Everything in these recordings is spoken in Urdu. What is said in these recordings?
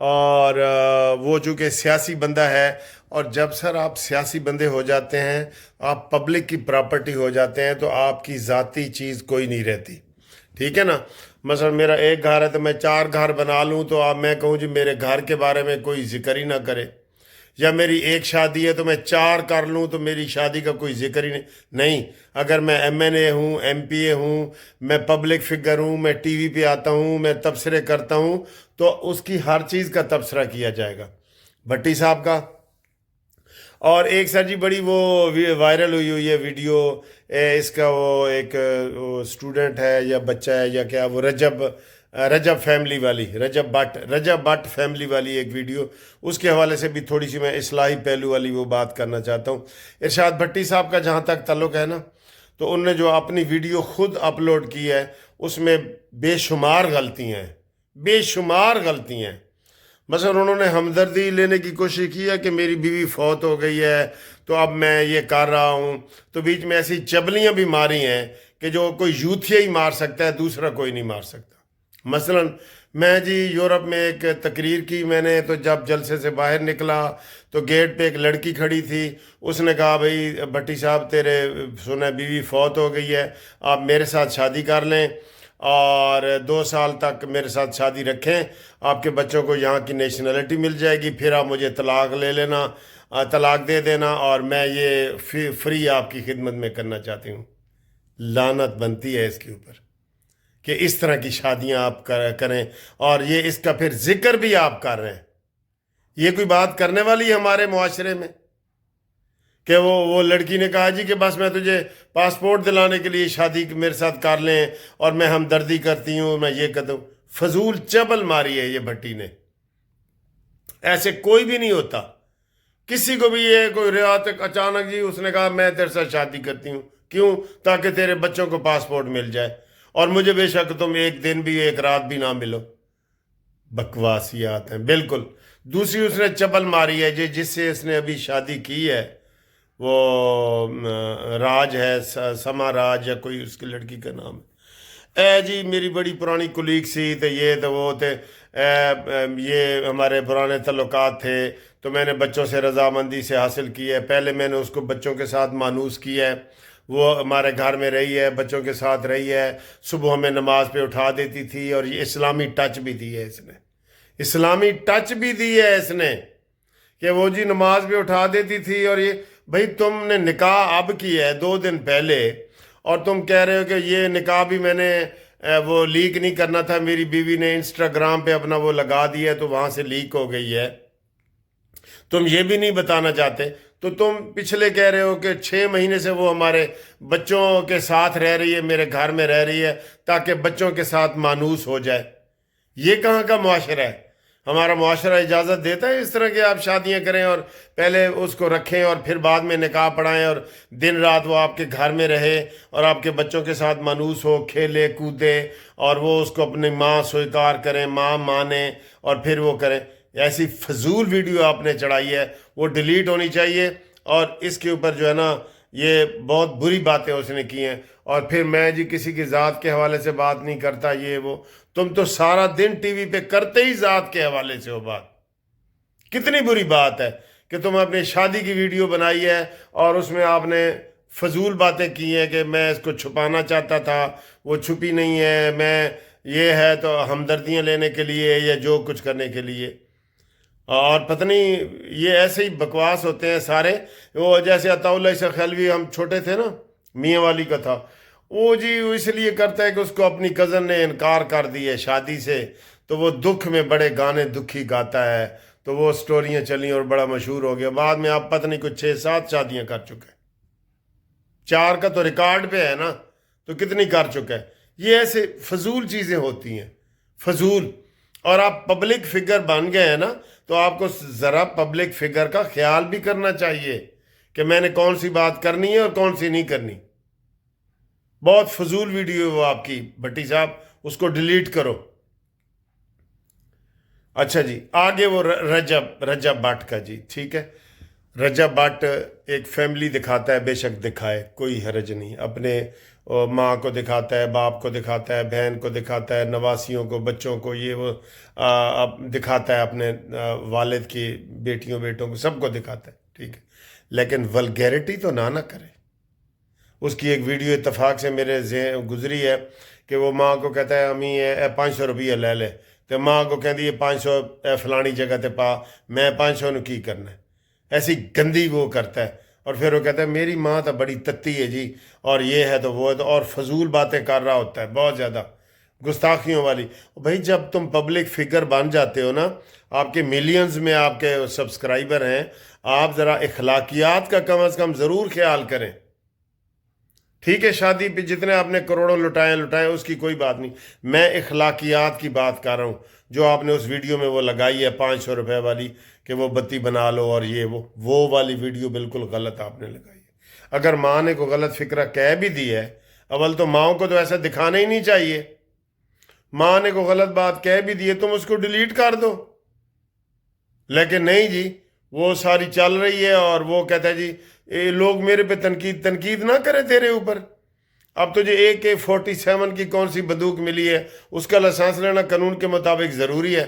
اور وہ چونکہ سیاسی بندہ ہے، اور جب سر آپ سیاسی بندے ہو جاتے ہیں، آپ پبلک کی پراپرٹی ہو جاتے ہیں، تو آپ کی ذاتی چیز کوئی نہیں رہتی، ٹھیک ہے نا؟ مثلا میرا ایک گھر ہے تو میں 4 گھر بنا لوں تو اب میں کہوں جی میرے گھر کے بارے میں کوئی ذکر ہی نہ کرے، یا میری ایک شادی ہے تو میں 4 کر لوں تو میری شادی کا کوئی ذکر ہی نہیں۔ اگر میں ایم این اے ہوں، ایم پی اے ہوں، میں پبلک فگر ہوں، میں ٹی وی پہ آتا ہوں، میں تبصرے کرتا ہوں، تو اس کی ہر چیز کا تبصرہ کیا جائے گا، بھٹی صاحب کا۔ اور ایک سر جی بڑی وہ وائرل ہوئی ہے ویڈیو، اس کا وہ ایک اسٹوڈنٹ ہے یا بچہ ہے یا کیا، وہ رجب فیملی والی، رجب بٹ فیملی والی ایک ویڈیو، اس کے حوالے سے بھی تھوڑی سی میں اصلاحی پہلو والی وہ بات کرنا چاہتا ہوں۔ ارشاد بھٹی صاحب کا جہاں تک تعلق ہے نا، تو ان نے جو اپنی ویڈیو خود اپلوڈ کی ہے اس میں بے شمار غلطیاں ہیں، بے شمار غلطیاں ہیں۔ مثلا انہوں نے ہمدردی لینے کی کوشش کی ہے کہ میری بیوی فوت ہو گئی ہے تو اب میں یہ کر رہا ہوں، تو بیچ میں ایسی چبلیاں بھی ماری ہیں کہ جو کوئی یوتھیا ہی مار سکتا ہے، دوسرا کوئی نہیں مار سکتا۔ مثلا میں جی یورپ میں ایک تقریر کی میں نے، تو جب جلسے سے باہر نکلا تو گیٹ پہ ایک لڑکی کھڑی تھی، اس نے کہا بھائی بھٹی صاحب تیرے سنا بیوی فوت ہو گئی ہے، آپ میرے ساتھ شادی کر لیں اور 2 سال تک میرے ساتھ شادی رکھیں، آپ کے بچوں کو یہاں کی نیشنلٹی مل جائے گی، پھر آپ مجھے طلاق لے لینا، طلاق دے دینا، اور میں یہ فری آپ کی خدمت میں کرنا چاہتی ہوں۔ لعنت بنتی ہے اس کے اوپر کہ اس طرح کی شادیاں آپ کریں، اور یہ اس کا پھر ذکر بھی آپ کر رہے ہیں۔ یہ کوئی بات کرنے والی ہے ہمارے معاشرے میں کہ وہ لڑکی نے کہا جی کہ بس میں تجھے پاسپورٹ دلانے کے لیے شادی میرے ساتھ کر لیں اور میں ہمدردی کرتی ہوں، میں یہ کرتا ہوں۔ فضول چبل ماری ہے یہ بھٹی نے، ایسے کوئی بھی نہیں ہوتا کسی کو بھی۔ یہ کوئی رعایت اچانک جی اس نے کہا میں تیرے ساتھ شادی کرتی ہوں، کیوں؟ تاکہ تیرے بچوں کو پاسپورٹ مل جائے اور مجھے بے شک تم ایک دن بھی ایک رات بھی نہ ملو۔ بکواسیات ہیں بالکل۔ دوسری اس نے چپل ماری ہے جس سے اس نے ابھی شادی کی ہے، وہ راج ہے، سما راج یا کوئی اس کی لڑکی کا نام ہے۔ اے جی میری بڑی پرانی کولیگ سی، تو یہ تو وہ تھے، یہ ہمارے پرانے تعلقات تھے، تو میں نے بچوں سے رضامندی سے حاصل کی ہے۔ پہلے میں نے اس کو بچوں کے ساتھ مانوس کیا ہے، وہ ہمارے گھر میں رہی ہے، بچوں کے ساتھ رہی ہے، صبح ہمیں نماز پہ اٹھا دیتی تھی، اور یہ اسلامی ٹچ بھی دی ہے اس نے، اسلامی ٹچ بھی دی ہے اس نے کہ وہ جی نماز پہ اٹھا دیتی تھی۔ اور یہ بھائی تم نے نکاح اب کیا ہے 2 دن پہلے، اور تم کہہ رہے ہو کہ یہ نکاح بھی میں نے وہ لیک نہیں کرنا تھا، میری بیوی نے انسٹاگرام پہ اپنا وہ لگا دیا تو وہاں سے لیک ہو گئی ہے، تم یہ بھی نہیں بتانا چاہتے۔ تو تم پچھلے کہہ رہے ہو کہ 6 مہینے سے وہ ہمارے بچوں کے ساتھ رہ رہی ہے، میرے گھر میں رہ رہی ہے تاکہ بچوں کے ساتھ مانوس ہو جائے۔ یہ کہاں کا معاشرہ ہے؟ ہمارا معاشرہ اجازت دیتا ہے اس طرح کہ آپ شادیاں کریں اور پہلے اس کو رکھیں اور پھر بعد میں نکاح پڑھائیں، اور دن رات وہ آپ کے گھر میں رہے اور آپ کے بچوں کے ساتھ مانوس ہو، کھیلے کودے، اور وہ اس کو اپنی ماں سویکار کریں، ماں مانیں، اور پھر وہ کریں؟ ایسی فضول ویڈیو آپ نے چڑھائی ہے، وہ ڈیلیٹ ہونی چاہیے۔ اور اس کے اوپر جو ہے نا یہ بہت بری باتیں اس نے کی ہیں۔ اور پھر میں جی کسی کی ذات کے حوالے سے بات نہیں کرتا، یہ وہ، تم تو سارا دن ٹی وی پہ کرتے ہی ذات کے حوالے سے ہو بات۔ کتنی بری بات ہے کہ تم اپنی شادی کی ویڈیو بنائی ہے اور اس میں آپ نے فضول باتیں کی ہیں کہ میں اس کو چھپانا چاہتا تھا، وہ چھپی نہیں ہے، میں یہ ہے تو ہمدردیاں لینے کے لیے یا جو کچھ کرنے کے لیے۔ اور پتہ نہیں یہ ایسے ہی بکواس ہوتے ہیں سارے۔ وہ جیسے عطا اللہ سے خلوی، ہم چھوٹے تھے نا، میاں والی کا تھا، وہ جی وہ اس لیے کرتا ہے کہ اس کو اپنی کزن نے انکار کر دی ہے شادی سے، تو وہ دکھ میں بڑے گانے دکھی گاتا ہے، تو وہ سٹوریاں چلیں اور بڑا مشہور ہو گیا۔ بعد میں آپ پتہ نہیں کچھ 6-7 شادیاں کر چکے، 4 کا تو ریکارڈ پہ ہے نا، تو کتنی کر چکا ہے۔ یہ ایسے فضول چیزیں ہوتی ہیں، فضول۔ اور آپ پبلک فگر بن گئے ہیں نا، تو آپ کو ذرا پبلک فگر کا خیال بھی کرنا چاہیے کہ میں نے کون سی بات کرنی ہے اور کون سی نہیں کرنی۔ بہت فضول ویڈیو ہے وہ آپ کی بھٹی صاحب، اس کو ڈیلیٹ کرو۔ اچھا جی آگے وہ رجب بٹ کا، جی ٹھیک ہے، رجب بٹ ایک فیملی دکھاتا ہے، بے شک دکھائے، کوئی حرج نہیں، اپنے اور ماں کو دکھاتا ہے، باپ کو دکھاتا ہے، بہن کو دکھاتا ہے، نواسیوں کو، بچوں کو، یہ وہ دکھاتا ہے اپنے والد کی بیٹیوں بیٹوں کو، سب کو دکھاتا ہے، ٹھیک ہے، لیکن ولگیرٹی تو نہ کرے۔ اس کی ایک ویڈیو اتفاق سے میرے ذہن گزری ہے کہ وہ ماں کو کہتا ہے امی یہ 500 روپیہ لے لے، تو ماں کو کہتی ہے 500 فلانی جگہ تے پا، میں 500 نو کی کرنا ہے، ایسی گندی وہ کرتا ہے۔ اور پھر وہ کہتا ہے میری ماں تو بڑی تتی ہے جی، اور یہ ہے تو وہ ہے تو، اور فضول باتیں کر رہا ہوتا ہے بہت زیادہ گستاخیوں والی۔ بھائی جب تم پبلک فگر بن جاتے ہو نا، آپ کے ملینز میں آپ کے سبسکرائبر ہیں، آپ ذرا اخلاقیات کا کم از کم ضرور خیال کریں۔ ٹھیک ہے، شادی پہ جتنے آپ نے کروڑوں لٹائیں اس کی کوئی بات نہیں، میں اخلاقیات کی بات کر رہا ہوں۔ جو آپ نے اس ویڈیو میں وہ لگائی ہے 500 روپے والی کہ وہ بتی بنا لو اور یہ وہ والی ویڈیو بالکل غلط آپ نے لگائی ہے۔ اگر ماں نے کوئی غلط فکرہ کہہ بھی دی ہے، اول تو ماؤں کو تو ایسا دکھانا ہی نہیں چاہیے۔ ماں نے کوئی غلط بات کہہ بھی دی ہے تم اس کو ڈیلیٹ کر دو، لیکن نہیں جی، وہ ساری چل رہی ہے اور وہ کہتا ہے جی لوگ میرے پہ تنقید نہ کریں تیرے اوپر۔ اب تجھے AK-47 کی کون سی بندوق ملی ہے، اس کا لائسنس لینا قانون کے مطابق ضروری ہے،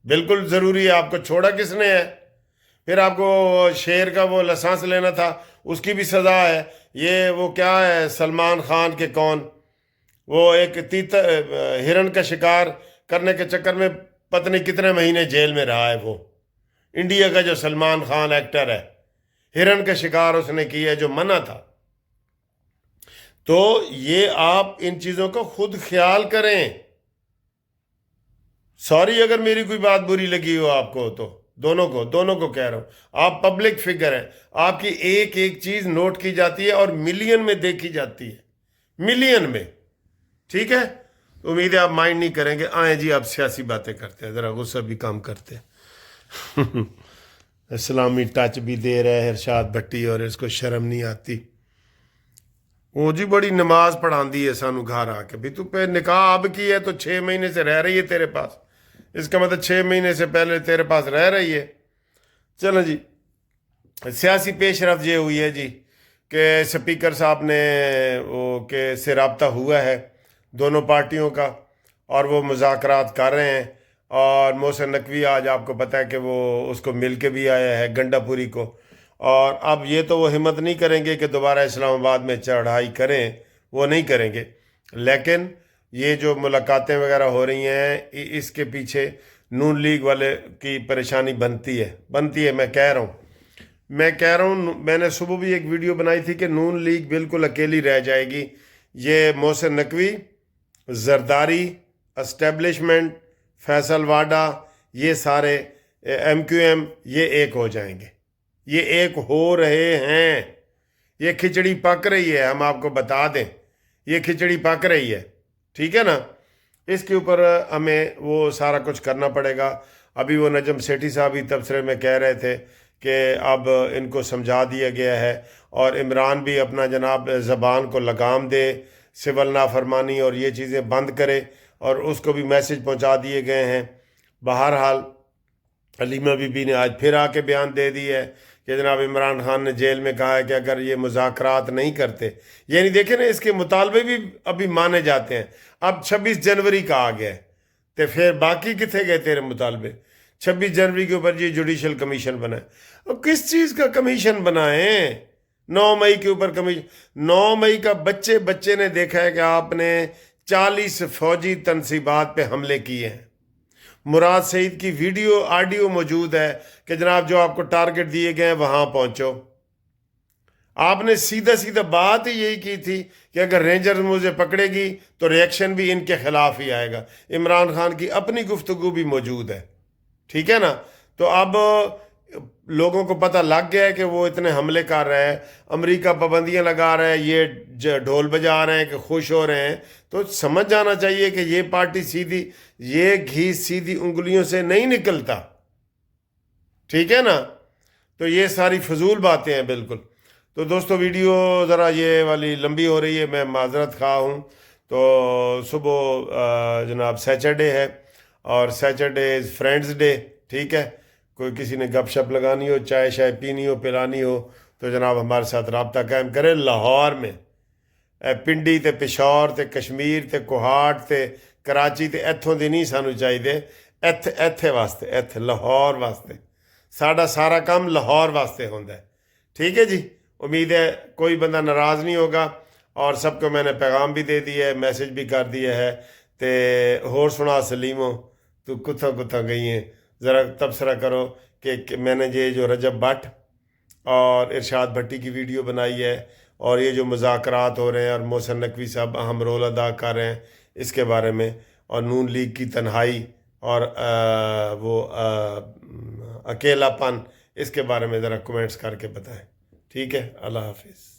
بالکل ضروری ہے۔ آپ کو چھوڑا کس نے ہے؟ پھر آپ کو شیر کا وہ لائسنس لینا تھا، اس کی بھی سزا ہے۔ یہ وہ کیا ہے، سلمان خان کے کون، وہ ایک ہرن کا شکار کرنے کے چکر میں پتہ نہیں کتنے مہینے جیل میں رہا ہے۔ وہ انڈیا کا جو سلمان خان ایکٹر ہے، ہرن کا شکار اس نے کیا ہے جو منع تھا۔ تو یہ آپ ان چیزوں کا خود خیال کریں۔ سوری اگر میری کوئی بات بری لگی ہو آپ کو، تو دونوں کو کہہ رہا ہوں، آپ پبلک فگر ہیں، آپ کی ایک ایک چیز نوٹ کی جاتی ہے اور ملین میں دیکھی جاتی ہے، ملین میں، ٹھیک ہے۔ امید ہے آپ مائنڈ نہیں کریں گے۔ آئیں جی آپ سیاسی باتیں کرتے ہیں، ذرا غصہ بھی کام کرتے ہیں۔ اسلامی ٹچ بھی دے رہے ہیں ارشاد بھٹی، اور اس کو شرم نہیں آتی۔ وہ جی بڑی نماز پڑھا دی ہے سانو گھر آ کے، بھی تو پہ نکاح اب کی ہے تو 6 مہینے سے رہ رہی ہے تیرے پاس، اس کا مطلب 6 مہینے سے پہلے تیرے پاس رہ رہی ہے۔ چلو جی، سیاسی پیش رفت یہ ہوئی ہے جی کہ سپیکر صاحب نے وہ کہ سے رابطہ ہوا ہے دونوں پارٹیوں کا، اور وہ مذاکرات کر رہے ہیں، اور محسن نقوی آج آپ کو پتہ ہے کہ وہ اس کو مل کے بھی آیا ہے، گنڈا پوری کو۔ اور اب یہ تو وہ ہمت نہیں کریں گے کہ دوبارہ اسلام آباد میں چڑھائی کریں، وہ نہیں کریں گے، لیکن یہ جو ملاقاتیں وغیرہ ہو رہی ہیں اس کے پیچھے نون لیگ والے کی پریشانی بنتی ہے۔ میں کہہ رہا ہوں، میں نے صبح بھی ایک ویڈیو بنائی تھی کہ نون لیگ بالکل اکیلی رہ جائے گی۔ یہ محسن نقوی، زرداری، اسٹیبلشمنٹ، فیصل واڈا، یہ سارے MQM، یہ ایک ہو جائیں گے، یہ ایک ہو رہے ہیں۔ یہ کھچڑی پک رہی ہے، ہم آپ کو بتا دیں، یہ کھچڑی پک رہی ہے، ٹھیک ہے نا۔ اس کے اوپر ہمیں وہ سارا کچھ کرنا پڑے گا۔ ابھی وہ نجم سیٹھی صاحب بھی تبصرے میں کہہ رہے تھے کہ اب ان کو سمجھا دیا گیا ہے، اور عمران بھی اپنا جناب زبان کو لگام دے، سول نافرمانی اور یہ چیزیں بند کرے، اور اس کو بھی میسج پہنچا دیے گئے ہیں۔ بہرحال علیمہ بی بی نے آج پھر آ کے بیان دے دی ہے کہ جناب عمران خان نے جیل میں کہا ہے کہ اگر یہ مذاکرات نہیں کرتے، یعنی دیکھیں نا اس کے مطالبے بھی ابھی مانے جاتے ہیں۔ اب 26 جنوری کا آ گیا ہے، تو پھر باقی کتنے گئے تیرے مطالبے؟ 26 جنوری کے اوپر یہ جوڈیشل کمیشن بنا ہے، اب کس چیز کا کمیشن بنائیں؟ 9 مئی کے اوپر کمیشن، 9 مئی کا بچے نے دیکھا ہے کہ آپ نے 40 فوجی تنصیبات پہ حملے کیے ہیں۔ مراد سعید کی ویڈیو آڈیو موجود ہے کہ جناب جو آپ کو ٹارگٹ دیے گئے ہیں وہاں پہنچو۔ آپ نے سیدھا بات ہی یہی کی تھی کہ اگر رینجر مجھے پکڑے گی تو ریئیکشن بھی ان کے خلاف ہی آئے گا۔ عمران خان کی اپنی گفتگو بھی موجود ہے، ٹھیک ہے نا۔ تو اب لوگوں کو پتہ لگ گیا ہے کہ وہ اتنے حملے کر رہے ہیں، امریکہ پابندیاں لگا رہے ہیں، یہ ڈھول بجا رہے ہیں کہ خوش ہو رہے ہیں، تو سمجھ جانا چاہیے کہ یہ پارٹی یہ گھی سیدھی انگلیوں سے نہیں نکلتا، ٹھیک ہے نا۔ تو یہ ساری فضول باتیں ہیں بالکل۔ تو دوستو ویڈیو ذرا یہ والی لمبی ہو رہی ہے، میں معذرت خواہ ہوں۔ تو صبح جناب سیچرڈے ہے، اور سیچرڈے از فرینڈز ڈے، ٹھیک ہے۔ کوئی کسی نے گپ شپ لگانی ہو، چائے شائے پینی ہو، پلانی ہو، تو جناب ہمارے ساتھ رابطہ قائم کرے۔ لاہور میں پنڈی تے پشور تے کشمیر تے کوہاٹ تے کراچی تے ایتھوں دی نہیں سانو چاہیے، ایتھے واسطے، ایتھے لاہور واسطے ساڈا سارا کام لاہور واسطے ہوتا ہے۔ ٹھیک ہے جی، امید ہے کوئی بندہ ناراض نہیں ہوگا، اور سب کو میں نے پیغام بھی دے دیا ہے، میسج بھی کر دیا ہے۔ تے ہور سنا سلیمو، تو کتھاں کتھاں گئی ہیں، ذرا تبصرہ کرو کہ میں نے یہ جو رجب بٹ اور ارشاد بھٹی کی ویڈیو بنائی ہے، اور یہ جو مذاکرات ہو رہے ہیں اور محسن نقوی صاحب اہم رول ادا کر رہے ہیں اس کے بارے میں، اور نون لیگ کی تنہائی اور وہ اکیلا پن، اس کے بارے میں ذرا کمنٹس کر کے بتائیں۔ ٹھیک ہے، اللہ حافظ۔